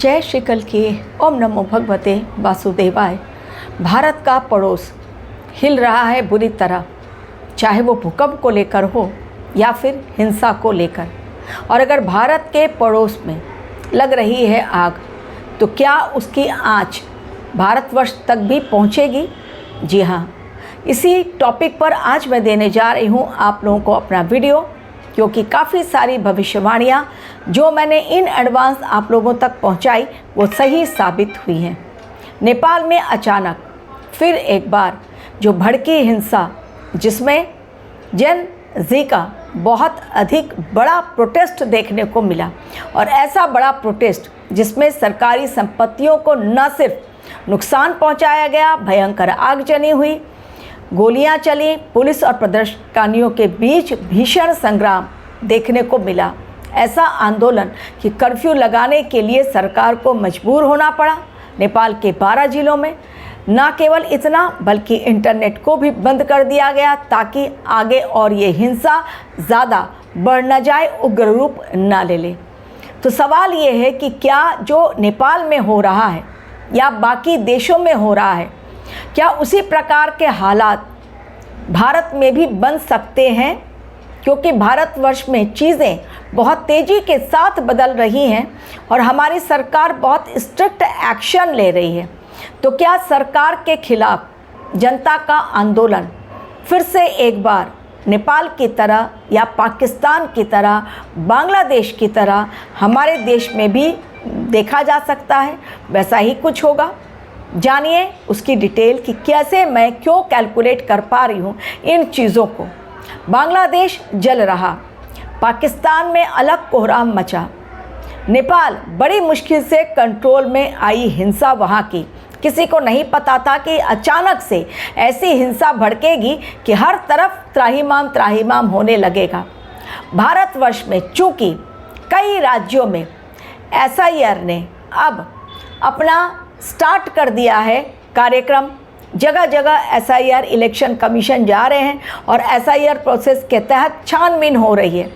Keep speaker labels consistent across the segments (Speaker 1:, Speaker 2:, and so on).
Speaker 1: जय श्री कल की ओम नमो भगवते वासुदेवाय। भारत का पड़ोस हिल रहा है बुरी तरह, चाहे वो भूकंप को लेकर हो या फिर हिंसा को लेकर। और अगर भारत के पड़ोस में लग रही है आग, तो क्या उसकी आँच भारतवर्ष तक भी पहुँचेगी? जी हाँ, इसी टॉपिक पर आज मैं देने जा रही हूँ आप लोगों को अपना वीडियो, क्योंकि काफ़ी सारी भविष्यवाणियाँ जो मैंने इन एडवांस आप लोगों तक पहुँचाई वो सही साबित हुई हैं। नेपाल में अचानक फिर एक बार जो भड़की हिंसा, जिसमें जेन जी का बहुत अधिक बड़ा प्रोटेस्ट देखने को मिला, और ऐसा बड़ा प्रोटेस्ट जिसमें सरकारी संपत्तियों को न सिर्फ नुकसान पहुंचाया गया, भयंकर आगजनी हुई, गोलियां चली, पुलिस और प्रदर्शनकारियों के बीच भीषण संग्राम देखने को मिला। ऐसा आंदोलन कि कर्फ्यू लगाने के लिए सरकार को मजबूर होना पड़ा नेपाल के 12 जिलों में। न केवल इतना, बल्कि इंटरनेट को भी बंद कर दिया गया ताकि आगे और ये हिंसा ज़्यादा बढ़ न जाए, उग्र रूप न ले ले। तो सवाल ये है कि क्या जो नेपाल में हो रहा है या बाकी देशों में हो रहा है, क्या उसी प्रकार के हालात भारत में भी बन सकते हैं? क्योंकि भारतवर्ष में चीज़ें बहुत तेज़ी के साथ बदल रही हैं और हमारी सरकार बहुत स्ट्रिक्ट एक्शन ले रही है। तो क्या सरकार के खिलाफ जनता का आंदोलन फिर से एक बार नेपाल की तरह या पाकिस्तान की तरह, बांग्लादेश की तरह हमारे देश में भी देखा जा सकता है? वैसा ही कुछ होगा। जानिए उसकी डिटेल कि कैसे मैं क्यों कैलकुलेट कर पा रही हूँ इन चीज़ों को। बांग्लादेश जल रहा, पाकिस्तान में अलग कोहराम मचा, नेपाल बड़ी मुश्किल से कंट्रोल में आई हिंसा वहाँ की। किसी को नहीं पता था कि अचानक से ऐसी हिंसा भड़केगी कि हर तरफ त्राहिमाम होने लगेगा। भारतवर्ष में चूँकि कई राज्यों में SIR ने अब अपना स्टार्ट कर दिया है कार्यक्रम, जगह जगह SIR इलेक्शन कमीशन जा रहे हैं और SIR प्रोसेस के तहत छानबीन हो रही है।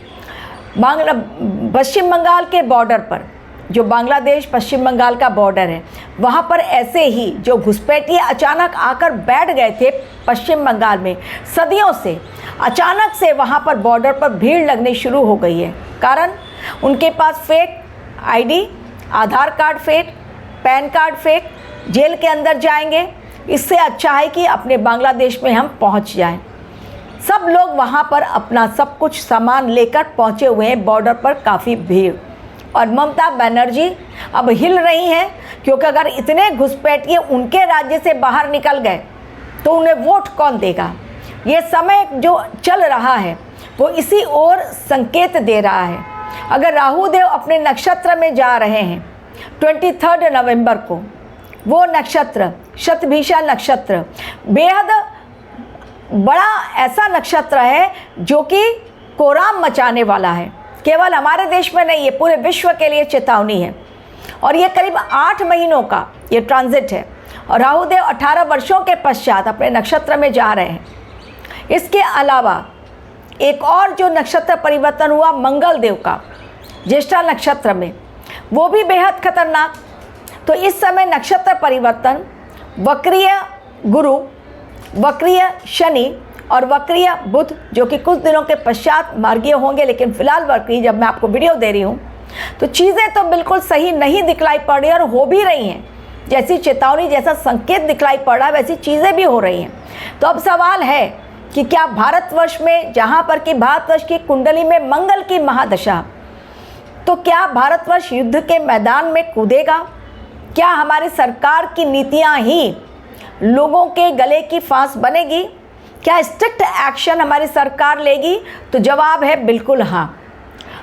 Speaker 1: पश्चिम बंगाल के बॉर्डर पर, जो बांग्लादेश पश्चिम बंगाल का बॉर्डर है, वहाँ पर ऐसे ही जो घुसपैठिए अचानक आकर बैठ गए थे पश्चिम बंगाल में सदियों से, अचानक से वहाँ पर बॉर्डर पर भीड़ लगनी शुरू हो गई है। कारण उनके पास fake ID, Aadhaar card fake, PAN card fake, jail के अंदर जाएंगे। इससे अच्छा है कि अपने बांग्लादेश में हम पहुंच जाएं। सब लोग वहां पर अपना सब कुछ सामान लेकर पहुंचे हुए हैं, बॉर्डर पर काफ़ी भीड़। और ममता बनर्जी अब हिल रही हैं, क्योंकि अगर इतने घुसपैठिए उनके राज्य से बाहर निकल गए तो उन्हें वोट कौन देगा? ये समय जो चल रहा है वो इसी ओर संकेत दे रहा है। अगर राहु देव अपने नक्षत्र में जा रहे हैं 23 नवंबर को, वो नक्षत्र शतभिषा नक्षत्र बेहद बड़ा ऐसा नक्षत्र है जो कि कोहराम मचाने वाला है। केवल हमारे देश में नहीं, ये पूरे विश्व के लिए चेतावनी है। और ये करीब 8 महीनों का ये ट्रांजिट है और राहुदेव 18 वर्षों के पश्चात अपने नक्षत्र में जा रहे हैं। इसके अलावा एक और जो नक्षत्र परिवर्तन हुआ मंगल देव का ज्येष्ठा नक्षत्र में, वो भी बेहद खतरनाक। तो इस समय नक्षत्र परिवर्तन, वक्रीय गुरु, वक्रीय शनि और वक्रीय बुध, जो कि कुछ दिनों के पश्चात मार्गीय होंगे, लेकिन फिलहाल वक्रीय जब मैं आपको वीडियो दे रही हूँ तो चीज़ें तो बिल्कुल सही नहीं दिखलाई पड़ रही और हो भी रही हैं। जैसी चेतावनी, जैसा संकेत दिखलाई पड़ रहा है, वैसी चीज़ें भी हो रही हैं। तो अब सवाल है कि क्या भारतवर्ष में, जहाँ पर कि भारतवर्ष की कुंडली में मंगल की महादशा, तो क्या भारतवर्ष युद्ध के मैदान में कूदेगा? क्या हमारी सरकार की नीतियां ही लोगों के गले की फांस बनेगी? क्या स्ट्रिक्ट एक्शन हमारी सरकार लेगी? तो जवाब है बिल्कुल हाँ।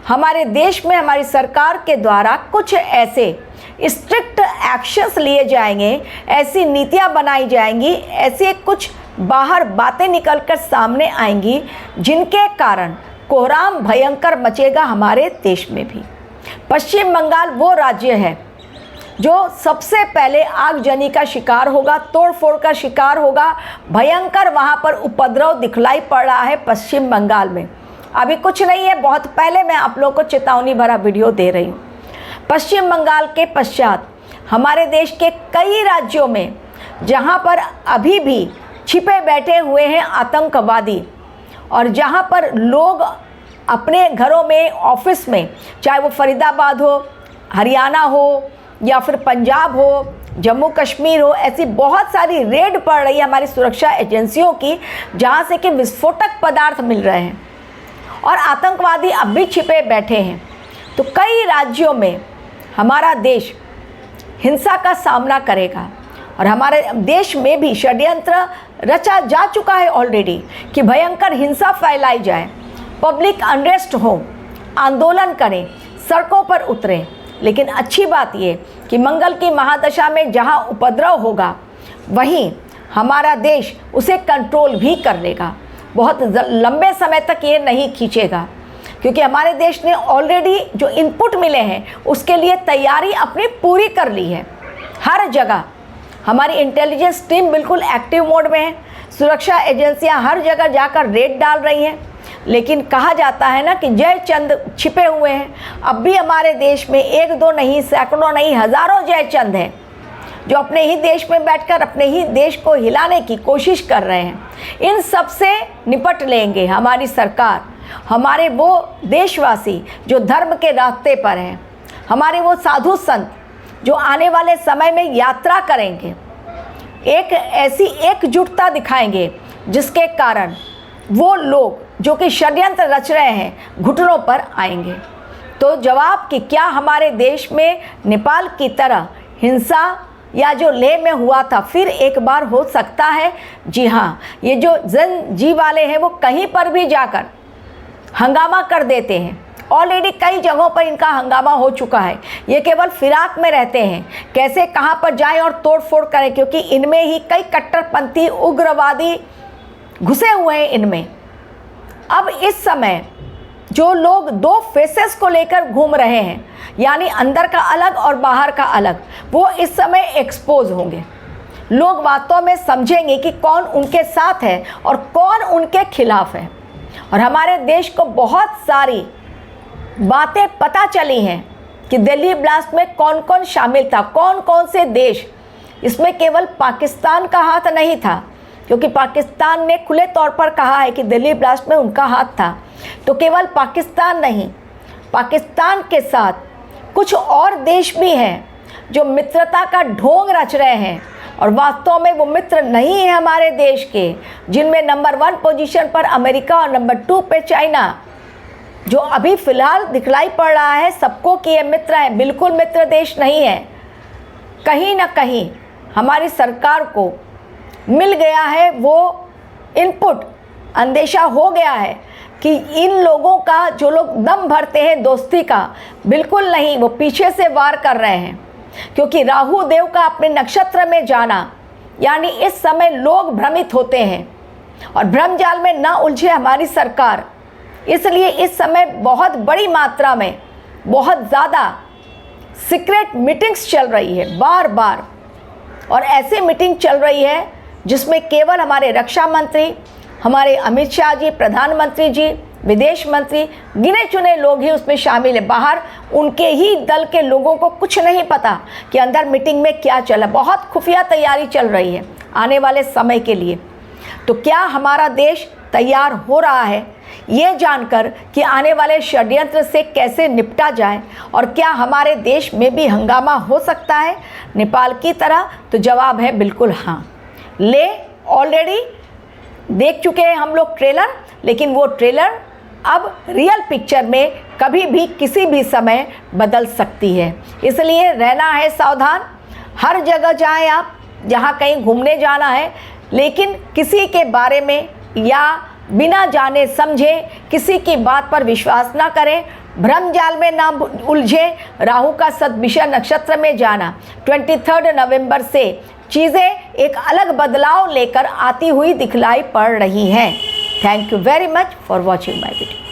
Speaker 1: हमारे देश में हमारी सरकार के द्वारा कुछ ऐसे स्ट्रिक्ट एक्शंस लिए जाएंगे, ऐसी नीतियां बनाई जाएंगी, ऐसे कुछ बाहर बातें निकलकर सामने आएंगी जिनके कारण कोहराम भयंकर मचेगा हमारे देश में भी। पश्चिम बंगाल वो राज्य है जो सबसे पहले आगजनी का शिकार होगा, तोड़फोड़ का शिकार होगा। भयंकर वहाँ पर उपद्रव दिखलाई पड़ रहा है पश्चिम बंगाल में। अभी कुछ नहीं है, बहुत पहले मैं आप लोगों को चेतावनी भरा वीडियो दे रही हूँ। पश्चिम बंगाल के पश्चात हमारे देश के कई राज्यों में जहां पर अभी भी छिपे बैठे हुए हैं आतंकवादी, और जहां पर लोग अपने घरों में, ऑफिस में, चाहे वो फरीदाबाद हो, हरियाणा हो या फिर पंजाब हो, जम्मू कश्मीर हो, ऐसी बहुत सारी रेड पड़ रही है हमारी सुरक्षा एजेंसियों की, जहां से कि विस्फोटक पदार्थ मिल रहे हैं और आतंकवादी अब भी छिपे बैठे हैं। तो कई राज्यों में हमारा देश हिंसा का सामना करेगा और हमारे देश में भी षड्यंत्र रचा जा चुका है ऑलरेडी कि भयंकर हिंसा फैलाई जाए, पब्लिक अनरेस्ट हो, आंदोलन करें, सड़कों पर उतरें। लेकिन अच्छी बात ये कि मंगल की महादशा में जहां उपद्रव होगा वहीं हमारा देश उसे कंट्रोल भी कर लेगा। बहुत लंबे समय तक ये नहीं खींचेगा, क्योंकि हमारे देश ने ऑलरेडी जो इनपुट मिले हैं उसके लिए तैयारी अपनी पूरी कर ली है। हर जगह हमारी इंटेलिजेंस टीम बिल्कुल एक्टिव मोड में है, सुरक्षा एजेंसियां हर जगह जाकर रेड डाल रही हैं। लेकिन कहा जाता है ना कि जयचंद छिपे हुए हैं। अब भी हमारे देश में एक दो नहीं, सैकड़ों नहीं, हज़ारों जयचंद हैं जो अपने ही देश में बैठकर अपने ही देश को हिलाने की कोशिश कर रहे हैं। इन सब से निपट लेंगे हमारी सरकार, हमारे वो देशवासी जो धर्म के रास्ते पर हैं, हमारे वो साधु संत जो आने वाले समय में यात्रा करेंगे, एक ऐसी एकजुटता दिखाएंगे जिसके कारण वो लोग जो कि षड्यंत्र रच रहे हैं घुटनों पर आएंगे। तो जवाब कि क्या हमारे देश में नेपाल की तरह हिंसा या जो लेह में हुआ था फिर एक बार हो सकता है? जी हाँ, ये जो जन जी वाले हैं वो कहीं पर भी जाकर हंगामा कर देते हैं। ऑलरेडी कई जगहों पर इनका हंगामा हो चुका है। ये केवल फिराक में रहते हैं, कैसे कहाँ पर जाएं और तोड़ फोड़ करें, क्योंकि इनमें ही कई कट्टरपंथी उग्रवादी घुसे हुए हैं इनमें। अब इस समय जो लोग दो फेसेस को लेकर घूम रहे हैं, यानी अंदर का अलग और बाहर का अलग, वो इस समय एक्सपोज होंगे। लोग वास्तव में समझेंगे कि कौन उनके साथ है और कौन उनके खिलाफ है। और हमारे देश को बहुत सारी बातें पता चली हैं कि दिल्ली ब्लास्ट में कौन कौन शामिल था, कौन कौन से देश। इसमें केवल पाकिस्तान का हाथ नहीं था, क्योंकि पाकिस्तान ने खुले तौर पर कहा है कि दिल्ली ब्लास्ट में उनका हाथ था। तो केवल पाकिस्तान नहीं, पाकिस्तान के साथ कुछ और देश भी हैं जो मित्रता का ढोंग रच रहे हैं और वास्तव में वो मित्र नहीं है हमारे देश के, जिनमें नंबर 1 पोजीशन पर अमेरिका और नंबर 2 पे चाइना, जो अभी फ़िलहाल दिखलाई पड़ रहा है सबको कि ये मित्र है, बिल्कुल मित्र देश नहीं है। कहीं ना कहीं हमारी सरकार को मिल गया है वो इनपुट, अंदेशा हो गया है कि इन लोगों का, जो लोग दम भरते हैं दोस्ती का, बिल्कुल नहीं, वो पीछे से वार कर रहे हैं। क्योंकि राहु देव का अपने नक्षत्र में जाना, यानी इस समय लोग भ्रमित होते हैं और भ्रम जाल में ना उलझे हमारी सरकार। इसलिए इस समय बहुत बड़ी मात्रा में, बहुत ज़्यादा सीक्रेट मीटिंग्स चल रही है बार बार, और ऐसी मीटिंग चल रही है जिसमें केवल हमारे रक्षा मंत्री, हमारे अमित शाह जी, प्रधानमंत्री जी, विदेश मंत्री, गिने चुने लोग ही उसमें शामिल है। बाहर उनके ही दल के लोगों को कुछ नहीं पता कि अंदर मीटिंग में क्या चला। बहुत खुफिया तैयारी चल रही है आने वाले समय के लिए। तो क्या हमारा देश तैयार हो रहा है ये जानकर कि आने वाले षड्यंत्र से कैसे निपटा जाए, और क्या हमारे देश में भी हंगामा हो सकता है नेपाल की तरह? तो जवाब है बिल्कुल हाँ। ले ऑलरेडी देख चुके हैं हम लोग ट्रेलर, लेकिन वो ट्रेलर अब रियल पिक्चर में कभी भी किसी भी समय बदल सकती है। इसलिए रहना है सावधान। हर जगह जाएं आप, जहाँ कहीं घूमने जाना है, लेकिन किसी के बारे में या बिना जाने समझे किसी की बात पर विश्वास ना करें, भ्रम जाल में ना उलझे। राहु का सदभिषा नक्षत्र में जाना 23 नवंबर से चीज़ें एक अलग बदलाव लेकर आती हुई दिखलाई पड़ रही हैं। Thank you very much for watching my video.